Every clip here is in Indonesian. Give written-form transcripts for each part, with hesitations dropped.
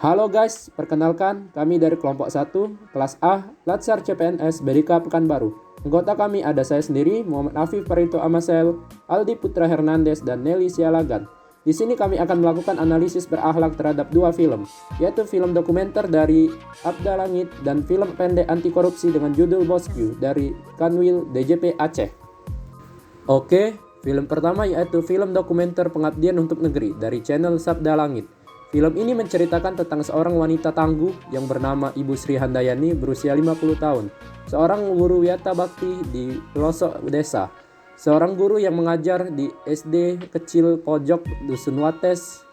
Halo guys, perkenalkan kami dari kelompok 1, kelas A, Latsar CPNS BDK Pekanbaru. Anggota kami ada saya sendiri, Muhammad Afif Parito Amasel, Aldi Putra Hernandez, dan Nelly Sialagan. Di sini kami akan melakukan analisis berakhlak terhadap dua film, yaitu film dokumenter dari Abda Langit dan film pendek anti korupsi dengan judul Bosku dari Kanwil DJP Aceh. Oke, film pertama yaitu film dokumenter Pengabdian untuk Negeri dari channel Sabda Langit. Film ini menceritakan tentang seorang wanita tangguh yang bernama Ibu Sri Handayani berusia 50 tahun. Seorang guru wiyata bakti di pelosok desa. Seorang guru yang mengajar di SD kecil pojok Dusun Wates,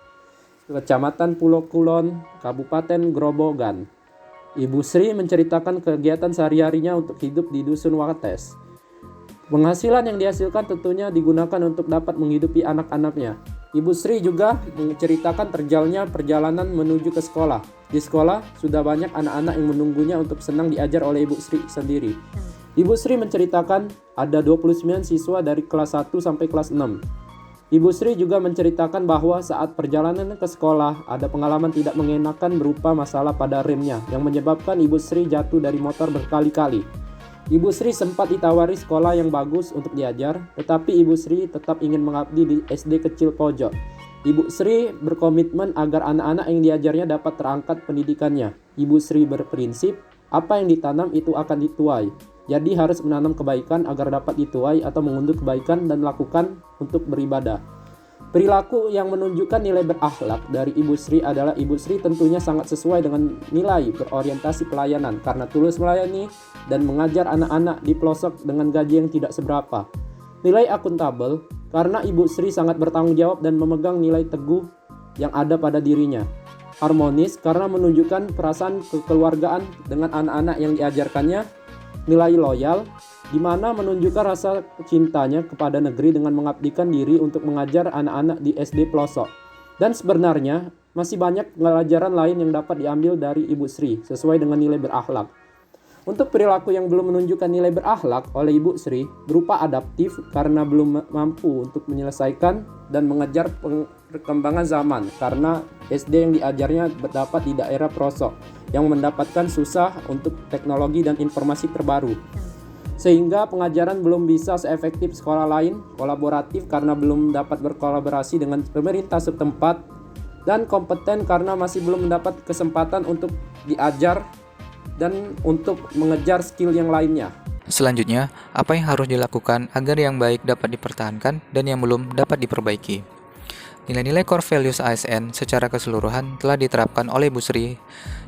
Kecamatan Pulau Kulon, Kabupaten Grobogan. Ibu Sri menceritakan kegiatan sehari-harinya untuk hidup di Dusun Wates. Penghasilan yang dihasilkan tentunya digunakan untuk dapat menghidupi anak-anaknya. Ibu Sri juga menceritakan terjalnya perjalanan menuju ke sekolah. Di sekolah, sudah banyak anak-anak yang menunggunya untuk senang diajar oleh Ibu Sri sendiri. Ibu Sri menceritakan ada 29 siswa dari kelas 1 sampai kelas 6. Ibu Sri juga menceritakan bahwa saat perjalanan ke sekolah, ada pengalaman tidak mengenakan berupa masalah pada remnya yang menyebabkan Ibu Sri jatuh dari motor berkali-kali. Ibu Sri sempat ditawari sekolah yang bagus untuk diajar, tetapi Ibu Sri tetap ingin mengabdi di SD kecil pojok. Ibu Sri berkomitmen agar anak-anak yang diajarnya dapat terangkat pendidikannya. Ibu Sri berprinsip, apa yang ditanam itu akan dituai. Jadi harus menanam kebaikan agar dapat dituai atau mengunduh kebaikan dan lakukan untuk beribadah. Perilaku yang menunjukkan nilai berakhlak dari Ibu Sri adalah Ibu Sri tentunya sangat sesuai dengan nilai berorientasi pelayanan karena tulus melayani dan mengajar anak-anak di pelosok dengan gaji yang tidak seberapa. Nilai akuntabel karena Ibu Sri sangat bertanggung jawab dan memegang nilai teguh yang ada pada dirinya. Harmonis karena menunjukkan perasaan kekeluargaan dengan anak-anak yang diajarkannya. Nilai loyal di mana menunjukkan rasa cintanya kepada negeri dengan mengabdikan diri untuk mengajar anak-anak di SD pelosok. Dan sebenarnya masih banyak pelajaran lain yang dapat diambil dari Ibu Sri sesuai dengan nilai berakhlak. Untuk perilaku yang belum menunjukkan nilai berakhlak oleh Ibu Sri berupa adaptif karena belum mampu untuk menyelesaikan dan mengejar perkembangan zaman karena SD yang diajarnya terdapat di daerah pelosok yang mendapatkan susah untuk teknologi dan informasi terbaru. Sehingga pengajaran belum bisa seefektif sekolah lain, kolaboratif karena belum dapat berkolaborasi dengan pemerintah setempat, dan kompeten karena masih belum mendapat kesempatan untuk diajar dan untuk mengejar skill yang lainnya. Selanjutnya, apa yang harus dilakukan agar yang baik dapat dipertahankan dan yang belum dapat diperbaiki? Nilai-nilai core values ASN secara keseluruhan telah diterapkan oleh Bu Sri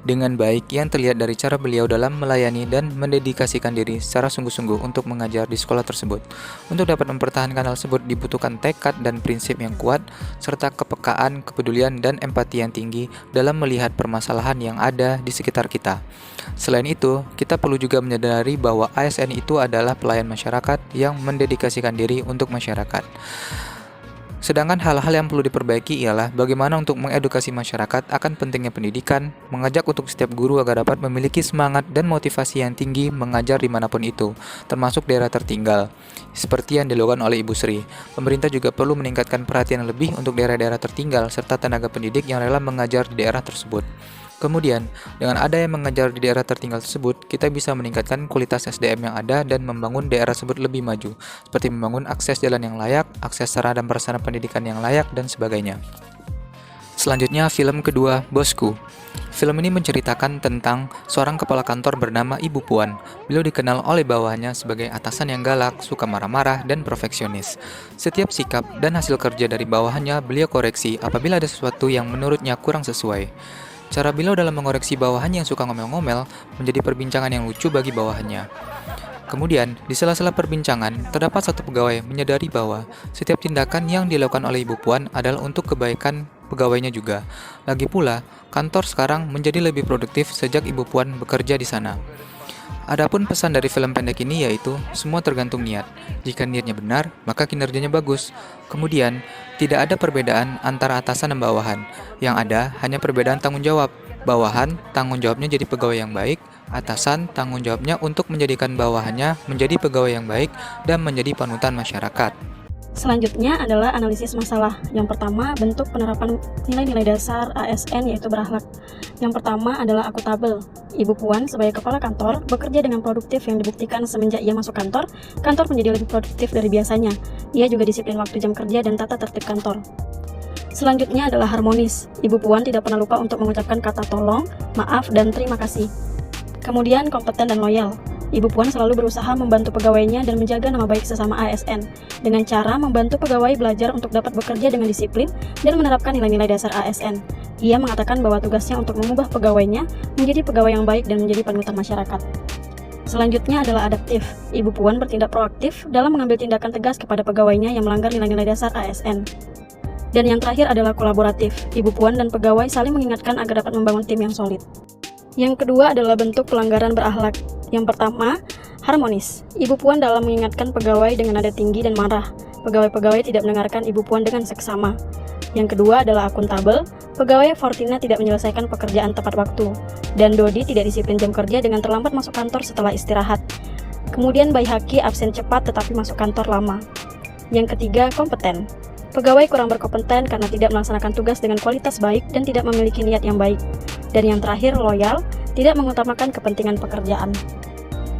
dengan baik yang terlihat dari cara beliau dalam melayani dan mendedikasikan diri secara sungguh-sungguh untuk mengajar di sekolah tersebut. Untuk dapat mempertahankan hal tersebut dibutuhkan tekad dan prinsip yang kuat, serta kepekaan, kepedulian, dan empati yang tinggi dalam melihat permasalahan yang ada di sekitar kita. Selain itu, kita perlu juga menyadari bahwa ASN itu adalah pelayan masyarakat yang mendedikasikan diri untuk masyarakat. Sedangkan hal-hal yang perlu diperbaiki ialah bagaimana untuk mengedukasi masyarakat akan pentingnya pendidikan, mengajak untuk setiap guru agar dapat memiliki semangat dan motivasi yang tinggi mengajar dimanapun itu, termasuk daerah tertinggal. Seperti yang dilakukan oleh Ibu Sri, pemerintah juga perlu meningkatkan perhatian lebih untuk daerah-daerah tertinggal serta tenaga pendidik yang rela mengajar di daerah tersebut. Kemudian, dengan ada yang mengajar di daerah tertinggal tersebut, kita bisa meningkatkan kualitas SDM yang ada dan membangun daerah tersebut lebih maju, seperti membangun akses jalan yang layak, akses sarana dan prasarana pendidikan yang layak, dan sebagainya. Selanjutnya, film kedua, Bosku. Film ini menceritakan tentang seorang kepala kantor bernama Ibu Puan. Beliau dikenal oleh bawahannya sebagai atasan yang galak, suka marah-marah, dan perfeksionis. Setiap sikap dan hasil kerja dari bawahannya beliau koreksi apabila ada sesuatu yang menurutnya kurang sesuai. Cara beliau dalam mengoreksi bawahannya yang suka ngomel-ngomel menjadi perbincangan yang lucu bagi bawahannya. Kemudian, di sela-sela perbincangan, terdapat satu pegawai menyadari bahwa setiap tindakan yang dilakukan oleh Ibu Puan adalah untuk kebaikan pegawainya juga. Lagi pula, kantor sekarang menjadi lebih produktif sejak Ibu Puan bekerja di sana. Adapun pesan dari film pendek ini yaitu, semua tergantung niat. Jika niatnya benar, maka kinerjanya bagus. Kemudian, tidak ada perbedaan antara atasan dan bawahan. Yang ada hanya perbedaan tanggung jawab. Bawahan, tanggung jawabnya jadi pegawai yang baik. Atasan, tanggung jawabnya untuk menjadikan bawahannya menjadi pegawai yang baik dan menjadi panutan masyarakat. Selanjutnya adalah analisis masalah. Yang pertama, bentuk penerapan nilai-nilai dasar ASN yaitu berakhlak. Yang pertama adalah akuntabel. Ibu Puan sebagai kepala kantor bekerja dengan produktif yang dibuktikan semenjak ia masuk kantor menjadi lebih produktif dari biasanya. Ia juga disiplin waktu jam kerja dan tata tertib kantor. Selanjutnya adalah harmonis. Ibu Puan tidak pernah lupa untuk mengucapkan kata tolong, maaf, dan terima kasih. Kemudian kompeten dan loyal. Ibu Puan selalu berusaha membantu pegawainya dan menjaga nama baik sesama ASN dengan cara membantu pegawai belajar untuk dapat bekerja dengan disiplin dan menerapkan nilai-nilai dasar ASN. Ia mengatakan bahwa tugasnya untuk mengubah pegawainya menjadi pegawai yang baik dan menjadi panutan masyarakat. Selanjutnya adalah adaptif. Ibu Puan bertindak proaktif dalam mengambil tindakan tegas kepada pegawainya yang melanggar nilai-nilai dasar ASN. Dan yang terakhir adalah kolaboratif. Ibu Puan dan pegawai saling mengingatkan agar dapat membangun tim yang solid. Yang kedua adalah bentuk pelanggaran berakhlak. Yang pertama, harmonis. Ibu Puan dalam mengingatkan pegawai dengan nada tinggi dan marah. Pegawai-pegawai tidak mendengarkan Ibu Puan dengan seksama. Yang kedua adalah akuntabel. Pegawai Fortina tidak menyelesaikan pekerjaan tepat waktu. Dan Dodi tidak disiplin jam kerja dengan terlambat masuk kantor setelah istirahat. Kemudian Baihaki absen cepat tetapi masuk kantor lama. Yang ketiga, kompeten. Pegawai kurang berkompeten karena tidak melaksanakan tugas dengan kualitas baik dan tidak memiliki niat yang baik. Dan yang terakhir, loyal, tidak mengutamakan kepentingan pekerjaan.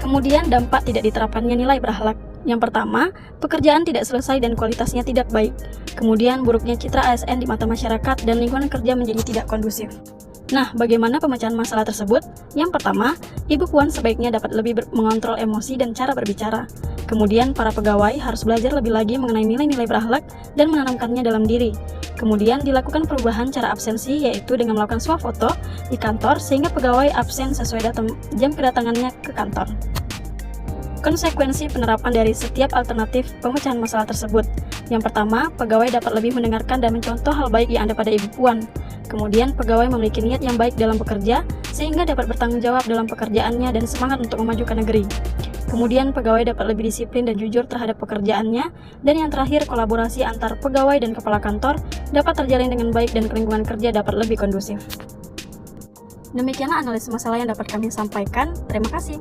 Kemudian dampak tidak diterapkannya nilai berakhlak. Yang pertama, pekerjaan tidak selesai dan kualitasnya tidak baik. Kemudian buruknya citra ASN di mata masyarakat dan lingkungan kerja menjadi tidak kondusif. Nah, bagaimana pemecahan masalah tersebut? Yang pertama, Ibu Puan sebaiknya dapat lebih mengontrol emosi dan cara berbicara. Kemudian, para pegawai harus belajar lebih lagi mengenai nilai-nilai berakhlak dan menanamkannya dalam diri. Kemudian, dilakukan perubahan cara absensi, yaitu dengan melakukan swafoto di kantor sehingga pegawai absen sesuai jam kedatangannya ke kantor. Konsekuensi penerapan dari setiap alternatif pemecahan masalah tersebut. Yang pertama, pegawai dapat lebih mendengarkan dan mencontoh hal baik yang ada pada Ibu Puan. Kemudian, pegawai memiliki niat yang baik dalam bekerja, sehingga dapat bertanggung jawab dalam pekerjaannya dan semangat untuk memajukan negeri. Kemudian, pegawai dapat lebih disiplin dan jujur terhadap pekerjaannya. Dan yang terakhir, kolaborasi antar pegawai dan kepala kantor dapat terjalin dengan baik dan lingkungan kerja dapat lebih kondusif. Demikianlah analisis masalah yang dapat kami sampaikan. Terima kasih.